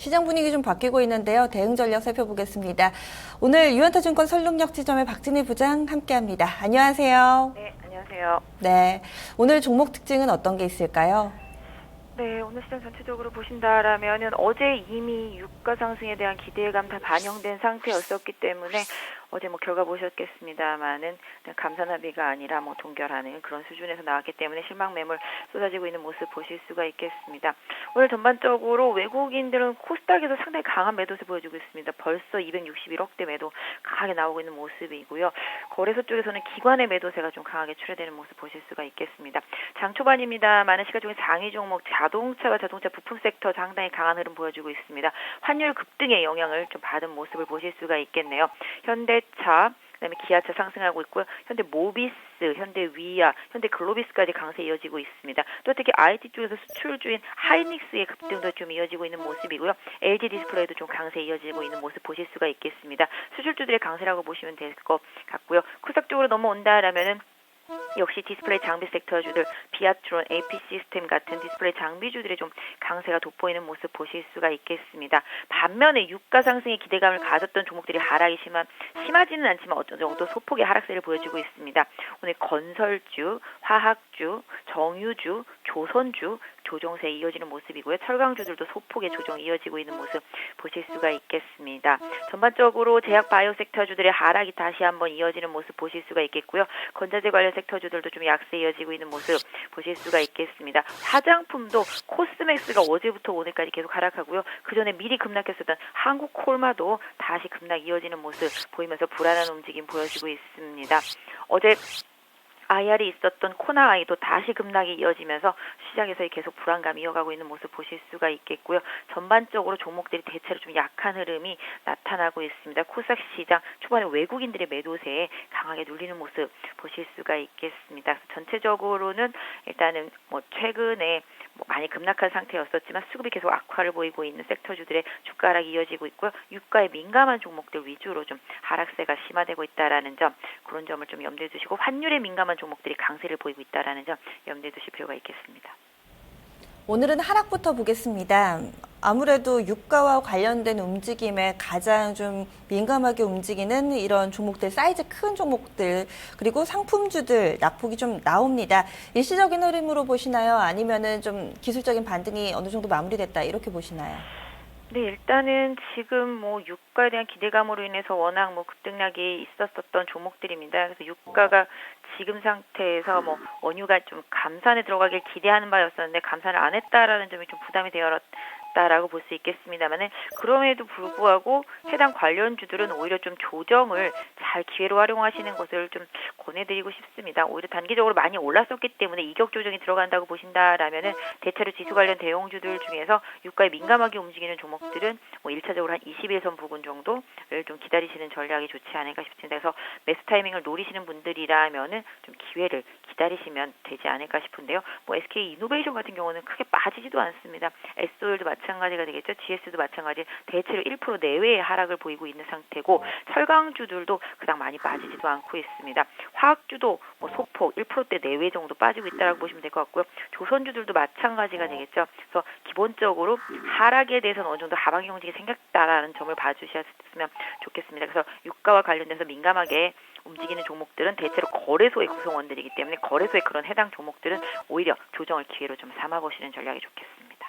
시장 분위기 좀 바뀌고 있는데요. 대응 전략 살펴보겠습니다. 오늘 유한타증권 설릉역 지점의 박진희 부장 함께합니다. 안녕하세요. 네, 안녕하세요. 네, 오늘 종목 특징은 어떤 게 있을까요? 네, 오늘 시장 전체적으로 보신다라면은 어제 이미 유가 상승에 대한 기대감 다 반영된 상태였었기 때문에 어제 결과 보셨겠습니다만은 감산합의가 아니라 동결하는 그런 수준에서 나왔기 때문에 실망 매물 쏟아지고 있는 모습 보실 수가 있겠습니다. 오늘 전반적으로 외국인들은 코스닥에서 상당히 강한 매도세 보여주고 있습니다. 벌써 261억대 매도 강하게 나오고 있는 모습이고요. 거래소 쪽에서는 기관의 매도세가 좀 강하게 출회되는 모습 보실 수가 있겠습니다. 장 초반입니다만은 시가총액 상위 종목 자동차 부품 섹터 상당히 강한 흐름 보여주고 있습니다. 환율 급등의 영향을 좀 받은 모습을 보실 수가 있겠네요. 현대차, 그다음에 기아차 상승하고 있고요. 현대모비스, 현대위아, 현대글로비스까지 강세 이어지고 있습니다. 또 특히 IT 쪽에서 수출주인 하이닉스의 급등도 좀 이어지고 있는 모습이고요. LG 디스플레이도 좀 강세 이어지고 있는 모습 보실 수가 있겠습니다. 수출주들의 강세라고 보시면 될 것 같고요. 코스닥 쪽으로 넘어온다라면은 역시 디스플레이 장비 섹터주들 비아트론, AP 시스템 같은 디스플레이 장비주들의 좀 강세가 돋보이는 모습 보실 수가 있겠습니다. 반면에 유가 상승의 기대감을 가졌던 종목들이 하락이 심하지는 않지만 어느 정도 소폭의 하락세를 보여주고 있습니다. 오늘 건설주, 화학주, 정유주, 조선주 조정세 이어지는 모습이고요. 철강주들도 소폭의 조정 이어지고 있는 모습 보실 수가 있겠습니다. 전반적으로 제약 바이오 섹터주들의 하락이 다시 한번 이어지는 모습 보실 수가 있겠고요. 건자재 관련 섹터주들도 좀 약세 이어지고 있는 모습 보실 수가 있겠습니다. 화장품도 코스맥스가 어제부터 오늘까지 계속 하락하고요. 그 전에 미리 급락했었던 한국콜마도 다시 급락 이어지는 모습 보이면서 불안한 움직임 보여지고 있습니다. 어제 IR이 있었던 코나아이도 다시 급락이 이어지면서 시장에서 계속 불안감이 이어가고 있는 모습 보실 수가 있겠고요. 전반적으로 종목들이 대체로 좀 약한 흐름이 나타나고 있습니다. 코스닥 시장 초반에 외국인들의 매도세에 강하게 눌리는 모습 보실 수가 있겠습니다. 전체적으로는 일단은 최근에 많이 급락한 상태였었지만 수급이 계속 악화를 보이고 있는 섹터주들의 주가 하락이 이어지고 있고요. 유가에 민감한 종목들 위주로 좀 하락세가 심화되고 있다라는 점, 그런 점을 좀 염두에 두시고 환율에 민감한 종목들이 강세를 보이고 있다라는 점 염두에 두실 필요가 있겠습니다. 오늘은 하락부터 보겠습니다. 아무래도 유가와 관련된 움직임에 가장 좀 민감하게 움직이는 이런 종목들, 사이즈 큰 종목들, 그리고 상품주들 낙폭이 좀 나옵니다. 일시적인 흐름으로 보시나요? 아니면은 좀 기술적인 반등이 어느 정도 마무리됐다 이렇게 보시나요? 네, 일단은 지금 유가에 대한 기대감으로 인해서 워낙 급등락이 있었던 종목들입니다. 그래서 유가가 지금 상태에서 원유가 좀 감산에 들어가길 기대하는 바였었는데 감산을 안 했다라는 점이 좀 부담이 되었다라고 볼 수 있겠습니다만은 그럼에도 불구하고 해당 관련주들은 오히려 좀 조정을 잘 기회로 활용하시는 것을 좀 권해드리고 싶습니다. 오히려 단기적으로 많이 올랐었기 때문에 이격 조정이 들어간다고 보신다라면은 대체로 지수 관련 대형주들 중에서 유가에 민감하게 움직이는 종목들은 1차적으로 한 21선 부근 정도를 좀 기다리시는 전략이 좋지 않을까 싶습니다. 그래서 매수 타이밍을 노리시는 분들이라면은 좀 기회를 기다리시면 되지 않을까 싶은데요. SK 이노베이션 같은 경우는 크게 빠지지도 않습니다. SOL도 마찬가지가 되겠죠. GS도 마찬가지. 대체로 1% 내외의 하락을 보이고 있는 상태고 철강주들도 그닥 많이 빠지지도 않고 있습니다. 화학주도 소폭 1%대 내외 정도 빠지고 있다고 보시면 될 것 같고요. 조선주들도 마찬가지가 되겠죠. 그래서 기본적으로 하락에 대해서는 어느 정도 하방 경직이 생겼다라는 점을 봐주셨으면 좋겠습니다. 그래서 유가와 관련돼서 민감하게 움직이는 종목들은 대체로 거래소의 구성원들이기 때문에 거래소의 그런 해당 종목들은 오히려 조정을 기회로 좀 삼아보시는 전략이 좋겠습니다.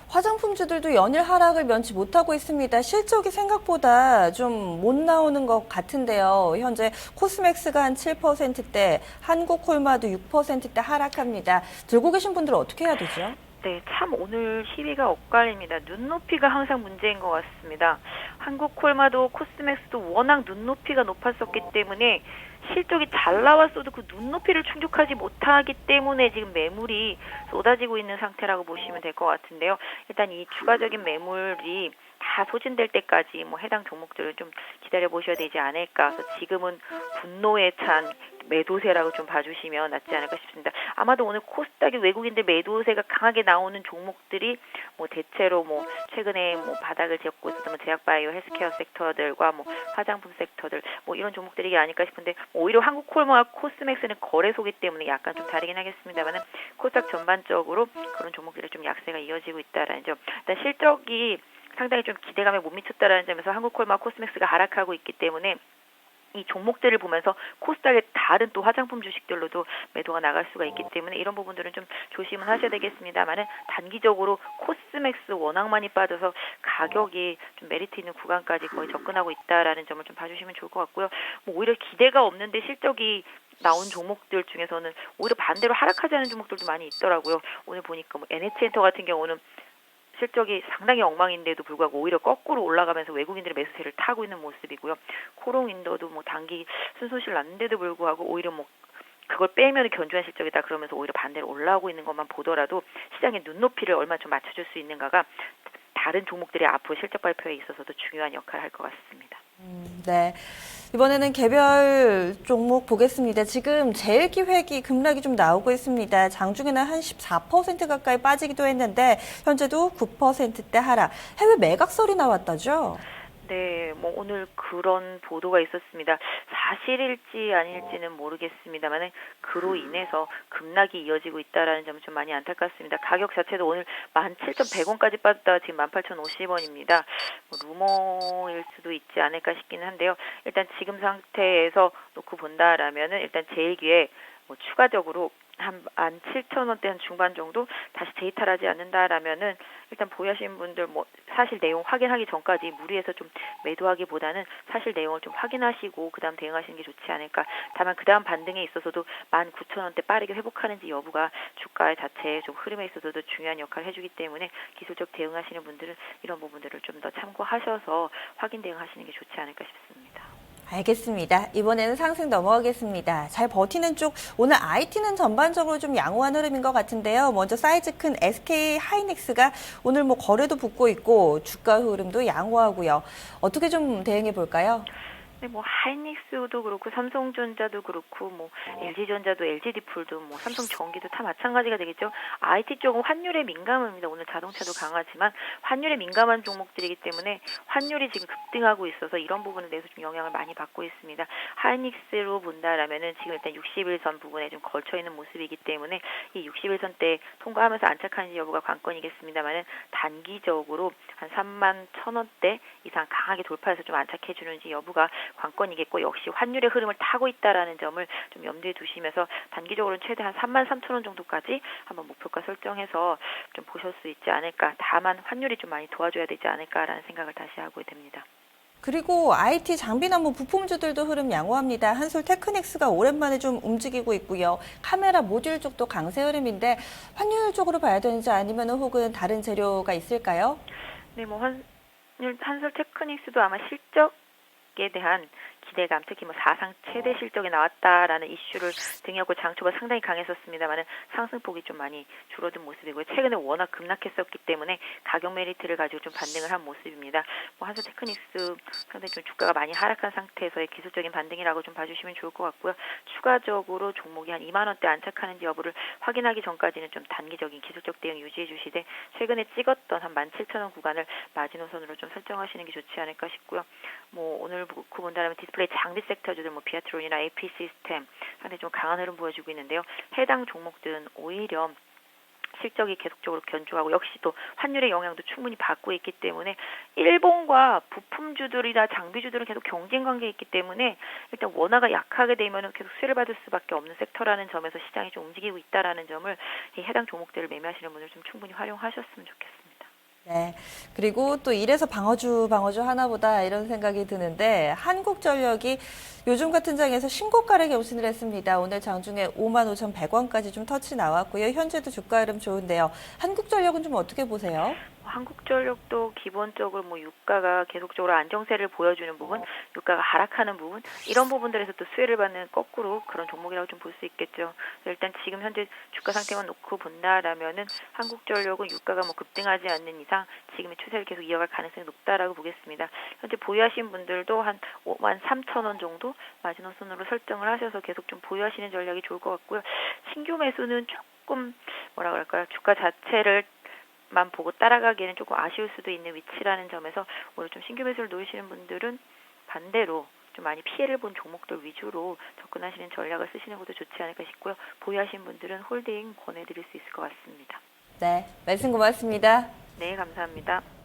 화장품주들도 연일 하락을 면치 못하고 있습니다. 실적이 생각보다 좀 못 나오는 것 같은데요. 현재 코스맥스가 한 7%대, 한국콜마도 6%대 하락합니다. 들고 계신 분들은 어떻게 해야 되죠? 네, 참 오늘 시위가 엇갈립니다. 눈높이가 항상 문제인 것 같습니다. 한국콜마도 코스맥스도 워낙 눈높이가 높았었기 때문에 실적이 잘 나왔어도 그 눈높이를 충족하지 못하기 때문에 지금 매물이 쏟아지고 있는 상태라고 보시면 될 것 같은데요. 일단 이 추가적인 매물이 다 소진될 때까지 해당 종목들을 좀 기다려 보셔야 되지 않을까. 그래서 지금은 분노에 찬 매도세라고 좀 봐주시면 낫지 않을까 싶습니다. 아마도 오늘 코스닥의 외국인들 매도세가 강하게 나오는 종목들이 대체로 최근에 바닥을 잡고 있었던 제약바이오 헬스케어 섹터들과 화장품 섹터들 이런 종목들이 아닐까 싶은데 오히려 한국콜마와 코스맥스는 거래소기 때문에 약간 좀 다르긴 하겠습니다만은 코스닥 전반적으로 그런 종목들이 좀 약세가 이어지고 있다라는 점. 일단 실적이 상당히 좀 기대감에 못 미쳤다라는 점에서 한국콜마 코스맥스가 하락하고 있기 때문에 이 종목들을 보면서 코스닥의 다른 또 화장품 주식들로도 매도가 나갈 수가 있기 때문에 이런 부분들은 좀 조심은 하셔야 되겠습니다만은 단기적으로 코스맥스 워낙 많이 빠져서 가격이 좀 메리트 있는 구간까지 거의 접근하고 있다라는 점을 좀 봐주시면 좋을 것 같고요. 뭐 오히려 기대가 없는데 실적이 나온 종목들 중에서는 오히려 반대로 하락하지 않은 종목들도 많이 있더라고요. 오늘 보니까 뭐 NH엔터 같은 경우는 실적이 상당히 엉망인데도 불구하고 오히려 거꾸로 올라가면서 외국인들의 매수세를 타고 있는 모습이고요. 코롱인더도 뭐 단기 순손실 났는데도 불구하고 오히려 뭐 그걸 빼면 견조한 실적이다 그러면서 오히려 반대로 올라오고 있는 것만 보더라도 시장의 눈높이를 얼마나 좀 맞춰줄 수 있는가가 다른 종목들의 앞으로 실적 발표에 있어서도 중요한 역할을 할 것 같습니다. 네. 이번에는 개별 종목 보겠습니다. 지금 제일기획이 급락이 좀 나오고 있습니다. 장중에는 한 14% 가까이 빠지기도 했는데 현재도 9%대 하락. 해외 매각설이 나왔다죠? 네, 뭐 오늘 그런 보도가 있었습니다. 사실일지 아닐지는 모르겠습니다만 그로 인해서 급락이 이어지고 있다라는 점은 좀 많이 안타깝습니다. 가격 자체도 오늘 17,100원까지 빠졌다가 지금 18,050원입니다. 뭐 루머일 수도 있지 않을까 싶기는 한데요. 일단 지금 상태에서 놓고 본다라면은 일단 제일기에 뭐 추가적으로 한 17,000원대 한 중반 정도 다시 데이터를 하지 않는다라면은 일단 보유하시는 분들 뭐 사실 내용 확인하기 전까지 무리해서 좀 매도하기보다는 사실 내용을 좀 확인하시고 그다음 대응하시는 게 좋지 않을까. 다만 그다음 반등에 있어서도 19,000원대 빠르게 회복하는지 여부가 주가의 자체의 좀 흐름에 있어서도 중요한 역할을 해주기 때문에 기술적 대응하시는 분들은 이런 부분들을 좀 더 참고하셔서 확인 대응하시는 게 좋지 않을까 싶습니다. 알겠습니다. 이번에는 상승 넘어가겠습니다. 잘 버티는 쪽, 오늘 IT는 전반적으로 좀 양호한 흐름인 것 같은데요. 먼저 사이즈 큰 SK 하이닉스가 오늘 뭐 거래도 붙고 있고 주가 흐름도 양호하고요. 어떻게 좀 대응해 볼까요? 네, 뭐 하이닉스도 그렇고 삼성전자도 그렇고 뭐 LG전자도 LG디폴도 뭐 삼성전기도 다 마찬가지가 되겠죠. IT 쪽은 환율에 민감합니다. 오늘 자동차도 강하지만 환율에 민감한 종목들이기 때문에 환율이 지금 급등하고 있어서 이런 부분에 대해서 좀 영향을 많이 받고 있습니다. 하이닉스로 본다라면은 지금 일단 60일선 부분에 좀 걸쳐 있는 모습이기 때문에 이 60일선대 통과하면서 안착하는지 여부가 관건이겠습니다만은 단기적으로 한 31,000원대 이상 강하게 돌파해서 좀 안착해 주는지 여부가 관건이겠고 역시 환율의 흐름을 타고 있다라는 점을 좀 염두에 두시면서 단기적으로는 최대한 33,000원 정도까지 한번 목표가 설정해서 좀 보실 수 있지 않을까. 다만 환율이 좀 많이 도와줘야 되지 않을까라는 생각을 다시 하고 됩니다. 그리고 IT 장비나 뭐 부품주들도 흐름 양호합니다. 한솔 테크닉스가 오랜만에 좀 움직이고 있고요. 카메라 모듈 쪽도 강세 흐름인데 환율 쪽으로 봐야 되는지 아니면 혹은 다른 재료가 있을까요? 네, 뭐 한솔 테크닉스도 아마 실적에 대한 기대감, 특히 뭐 사상 최대 실적이 나왔다라는 이슈를 등이었고 장초가 상당히 강했었습니다만은 상승폭이 좀 많이 줄어든 모습이고요. 최근에 워낙 급락했었기 때문에 가격 메리트를 가지고 좀 반등을 한 모습입니다. 뭐 한솔 테크닉스 상당히 좀 주가가 많이 하락한 상태에서의 기술적인 반등이라고 좀 봐주시면 좋을 것 같고요. 추가적으로 종목이 한 2만 원대 안착하는지 여부를 확인하기 전까지는 좀 단기적인 기술적 대응 유지해 주시되 최근에 찍었던 한 17,000원 구간을 마지노선으로 좀 설정하시는 게 좋지 않을까 싶고요. 뭐 오늘 놓고 본다면 디스플레이 장비 섹터주들 뭐 비아트론이나 AP 시스템 상당히 좀 강한 흐름 보여주고 있는데요. 해당 종목들은 오히려 실적이 계속적으로 견조하고 역시 또 환율의 영향도 충분히 받고 있기 때문에 일본과 부품주들이나 장비주들은 계속 경쟁 관계에 있기 때문에 일단 원화가 약하게 되면 계속 수혜를 받을 수밖에 없는 섹터라는 점에서 시장이 좀 움직이고 있다라는 점을 이 해당 종목들을 매매하시는 분들 좀 충분히 활용하셨으면 좋겠습니다. 네. 그리고 또 이래서 방어주 하나보다 이런 생각이 드는데 한국전력이 요즘 같은 장에서 신고가를 경신을 했습니다. 오늘 장중에 55,100원까지 좀 터치 나왔고요. 현재도 주가 흐름 좋은데요. 한국전력은 좀 어떻게 보세요? 한국전력도 기본적으로 뭐 유가가 계속적으로 안정세를 보여주는 부분, 유가가 하락하는 부분 이런 부분들에서 또 수혜를 받는 거꾸로 그런 종목이라고 좀 볼 수 있겠죠. 일단 지금 현재 주가 상태만 놓고 본다라면은 한국전력은 유가가 뭐 급등하지 않는 이상 지금의 추세를 계속 이어갈 가능성이 높다라고 보겠습니다. 현재 보유하신 분들도 한 53,000원 정도 마지노선으로 설정을 하셔서 계속 좀 보유하시는 전략이 좋을 것 같고요. 신규 매수는 조금 뭐라 그럴까요? 주가 자체를 만 보고 따라가기에는 조금 아쉬울 수도 있는 위치라는 점에서 오늘 좀 신규 매수를 노리시는 분들은 반대로 좀 많이 피해를 본 종목들 위주로 접근하시는 전략을 쓰시는 것도 좋지 않을까 싶고요. 보유하신 분들은 홀딩 권해드릴 수 있을 것 같습니다. 네, 말씀 고맙습니다. 네, 감사합니다.